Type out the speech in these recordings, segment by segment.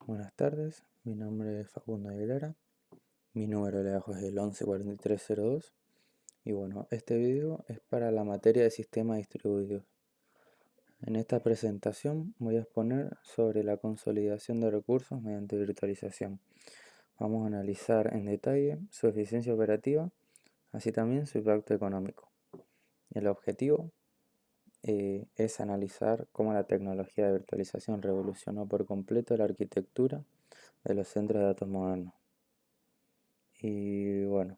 Buenas tardes, mi nombre es Facundo Aguilera, mi número de abajo es el 114302 y bueno, este video es para la materia de sistemas distribuidos. En esta presentación voy a exponer sobre la consolidación de recursos mediante virtualización. Vamos a analizar en detalle su eficiencia operativa, así también su impacto económico. El objetivo es analizar cómo la tecnología de virtualización revolucionó por completo la arquitectura de los centros de datos modernos. Y bueno,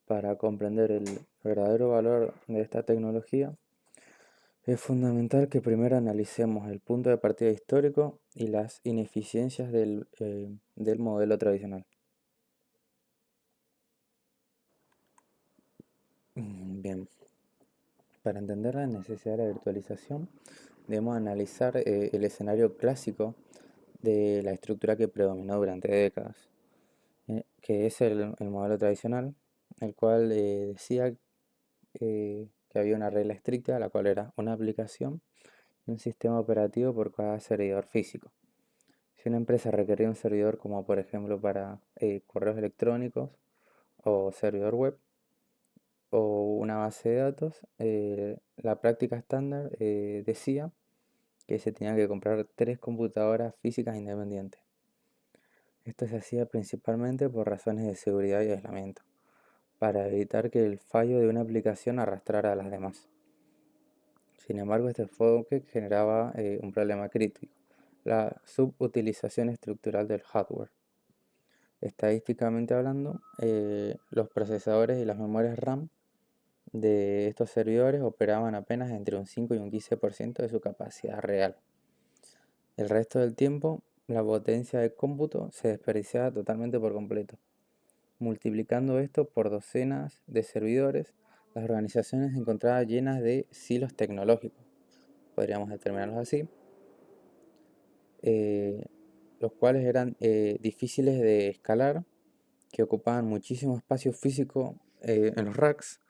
para comprender el verdadero valor de esta tecnología, es fundamental que primero analicemos el punto de partida histórico y las ineficiencias del modelo tradicional. Bien, para entender la necesidad de la virtualización, debemos analizar el escenario clásico de la estructura que predominó durante décadas, que es el modelo tradicional, el cual decía que había una regla estricta, la cual era una aplicación y un sistema operativo por cada servidor físico. Si una empresa requería un servidor como por ejemplo para correos electrónicos o servidor web o una base de datos, la práctica estándar decía que se tenía que comprar 3 computadoras físicas independientes. Esto se hacía principalmente por razones de seguridad y aislamiento, para evitar que el fallo de una aplicación arrastrara a las demás. Sin embargo, este enfoque generaba un problema crítico: la subutilización estructural del hardware. Estadísticamente hablando, los procesadores y las memorias RAM de estos servidores operaban apenas entre un 5 y un 15% de su capacidad real. El resto del tiempo, la potencia de cómputo se desperdiciaba totalmente por completo. Multiplicando esto por docenas de servidores, las organizaciones se encontraban llenas de silos tecnológicos, podríamos determinarlos así, los cuales eran difíciles de escalar, que ocupaban muchísimo espacio físico en los racks,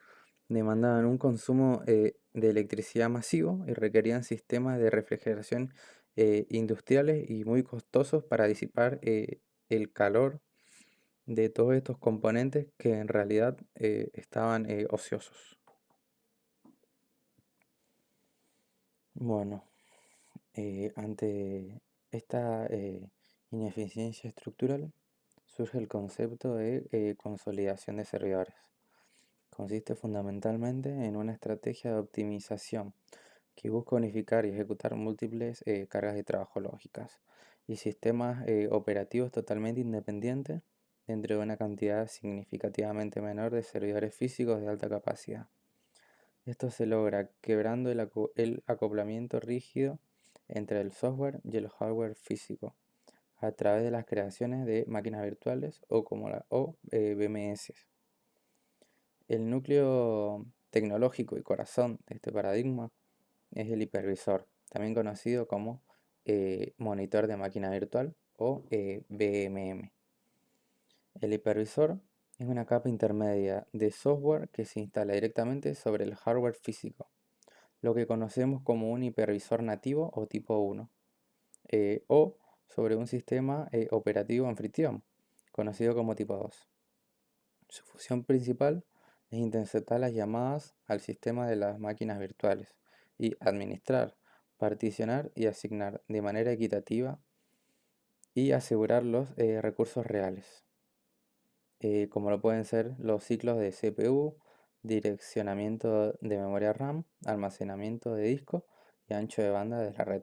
demandaban un consumo de electricidad masivo y requerían sistemas de refrigeración industriales y muy costosos para disipar el calor de todos estos componentes que en realidad estaban ociosos. Bueno, ante esta ineficiencia estructural surge el concepto de consolidación de servidores. Consiste fundamentalmente en una estrategia de optimización que busca unificar y ejecutar múltiples cargas de trabajo lógicas y sistemas operativos totalmente independientes dentro de una cantidad significativamente menor de servidores físicos de alta capacidad. Esto se logra quebrando el acoplamiento rígido entre el software y el hardware físico a través de las creaciones de máquinas virtuales o BMS. El núcleo tecnológico y corazón de este paradigma es el hipervisor, también conocido como monitor de máquina virtual o BMM. El hipervisor es una capa intermedia de software que se instala directamente sobre el hardware físico, lo que conocemos como un hipervisor nativo o tipo 1, o sobre un sistema operativo anfitrión, conocido como tipo 2. Su función principal es interceptar las llamadas al sistema de las máquinas virtuales y administrar, particionar y asignar de manera equitativa y asegurar los recursos reales, como lo pueden ser los ciclos de CPU, direccionamiento de memoria RAM, almacenamiento de disco y ancho de banda de la red.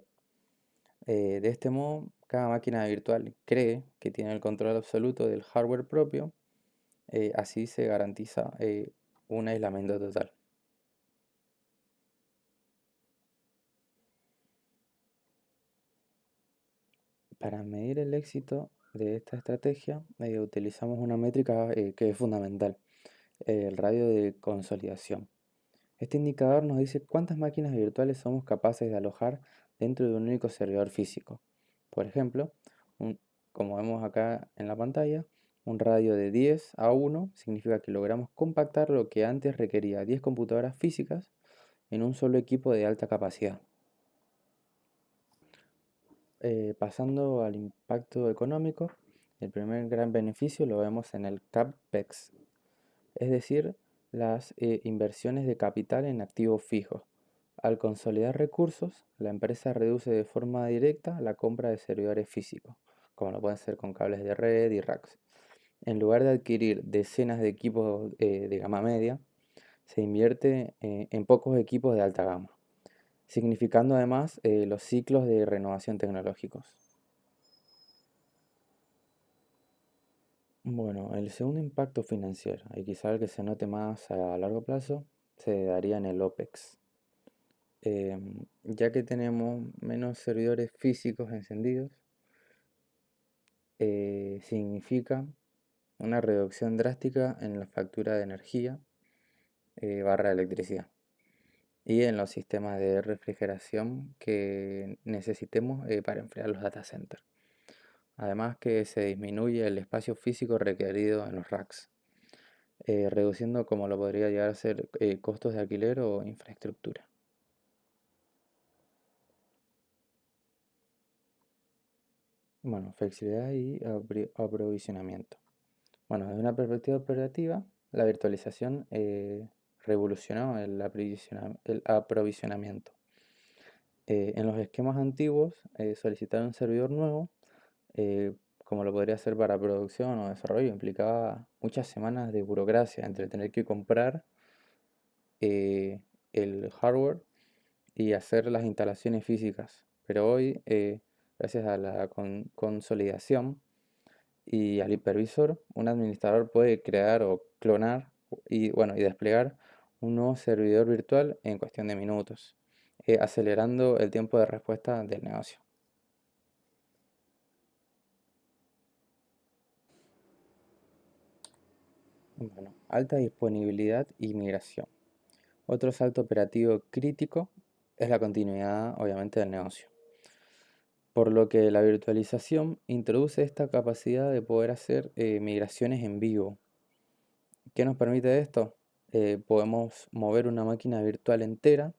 De este modo, cada máquina virtual cree que tiene el control absoluto del hardware propio. Así se garantiza un aislamiento total. Para medir el éxito de esta estrategia, utilizamos una métrica que es fundamental: el radio de consolidación. Este indicador nos dice cuántas máquinas virtuales somos capaces de alojar dentro de un único servidor físico. Por ejemplo, como vemos acá en la pantalla, un radio de 10 a 1 significa que logramos compactar lo que antes requería 10 computadoras físicas en un solo equipo de alta capacidad. Pasando al impacto económico, el primer gran beneficio lo vemos en el CAPEX, es decir, las inversiones de capital en activos fijos. Al consolidar recursos, la empresa reduce de forma directa la compra de servidores físicos, como lo pueden ser con cables de red y racks. En lugar de adquirir decenas de equipos de gama media, se invierte en pocos equipos de alta gama, significando además los ciclos de renovación tecnológicos. Bueno, el segundo impacto financiero, y quizá el que se note más a largo plazo, se daría en el OPEX. Ya que tenemos menos servidores físicos encendidos, significa una reducción drástica en la factura de energía barra electricidad y en los sistemas de refrigeración que necesitemos para enfriar los data centers. Además que se disminuye el espacio físico requerido en los racks, reduciendo como lo podría llegar a ser costos de alquiler o infraestructura. Bueno, flexibilidad y aprovisionamiento. Bueno, desde una perspectiva operativa, la virtualización revolucionó el aprovisionamiento. En los esquemas antiguos, solicitar un servidor nuevo, eh, como lo podría hacer para producción o desarrollo, implicaba muchas semanas de burocracia entre tener que comprar eh, el hardware y hacer las instalaciones físicas. Pero hoy, gracias a la consolidación y al hipervisor, un administrador puede crear o clonar y, bueno, y desplegar un nuevo servidor virtual en cuestión de minutos, acelerando el tiempo de respuesta del negocio. Bueno, alta disponibilidad y migración. Otro salto operativo crítico es la continuidad, obviamente, del negocio. Por lo que la virtualización introduce esta capacidad de poder hacer migraciones en vivo. ¿Qué nos permite esto? Podemos mover una máquina virtual entera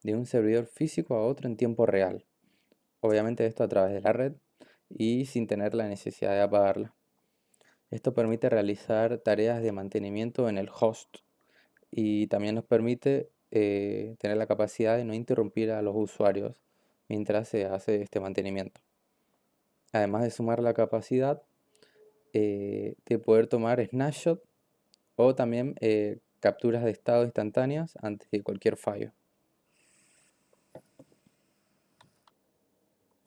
de un servidor físico a otro en tiempo real. Obviamente esto a través de la red y sin tener la necesidad de apagarla. Esto permite realizar tareas de mantenimiento en el host y también nos permite tener la capacidad de no interrumpir a los usuarios mientras se hace este mantenimiento. Además de sumar la capacidad de poder tomar snapshot o también capturas de estado instantáneas ante cualquier fallo.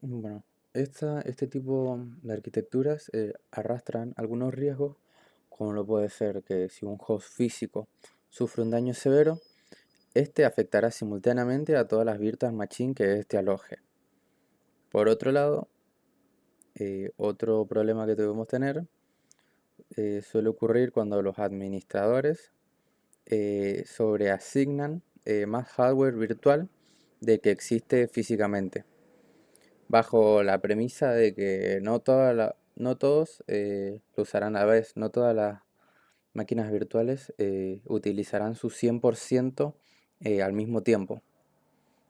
Bueno, este tipo de arquitecturas arrastran algunos riesgos, como lo puede ser que si un host físico sufre un daño severo, este afectará simultáneamente a todas las virtual machines que este aloje. Por otro lado, otro problema que debemos tener suele ocurrir cuando los administradores sobreasignan más hardware virtual de que existe físicamente, bajo la premisa de que no todos lo usarán a la vez, no todas las máquinas virtuales utilizarán su 100% al mismo tiempo.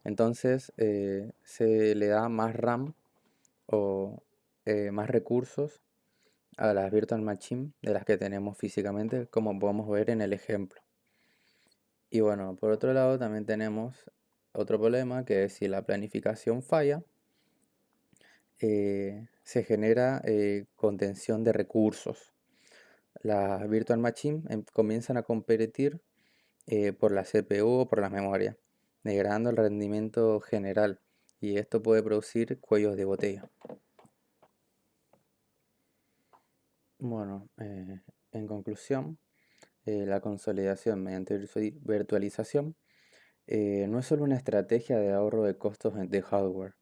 Entonces se le da más RAM o más recursos a las virtual machine de las que tenemos físicamente, como podemos ver en el ejemplo. Y bueno, por otro lado también tenemos otro problema, que es si la planificación falla, se genera contención de recursos. Las virtual machine comienzan a competir por la CPU o por la memoria, degradando el rendimiento general, y esto puede producir cuellos de botella. Bueno, en conclusión, la consolidación mediante virtualización no es solo una estrategia de ahorro de costos de hardware,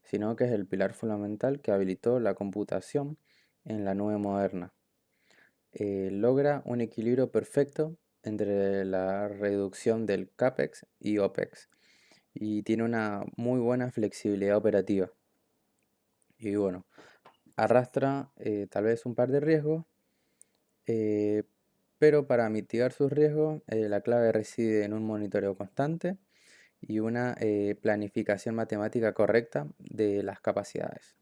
sino que es el pilar fundamental que habilitó la computación en la nube moderna. Logra un equilibrio perfecto entre la reducción del CAPEX y OPEX y tiene una muy buena flexibilidad operativa. Y bueno, arrastra tal vez un par de riesgos, eh, pero para mitigar sus riesgos la clave reside en un monitoreo constante y una planificación matemática correcta de las capacidades.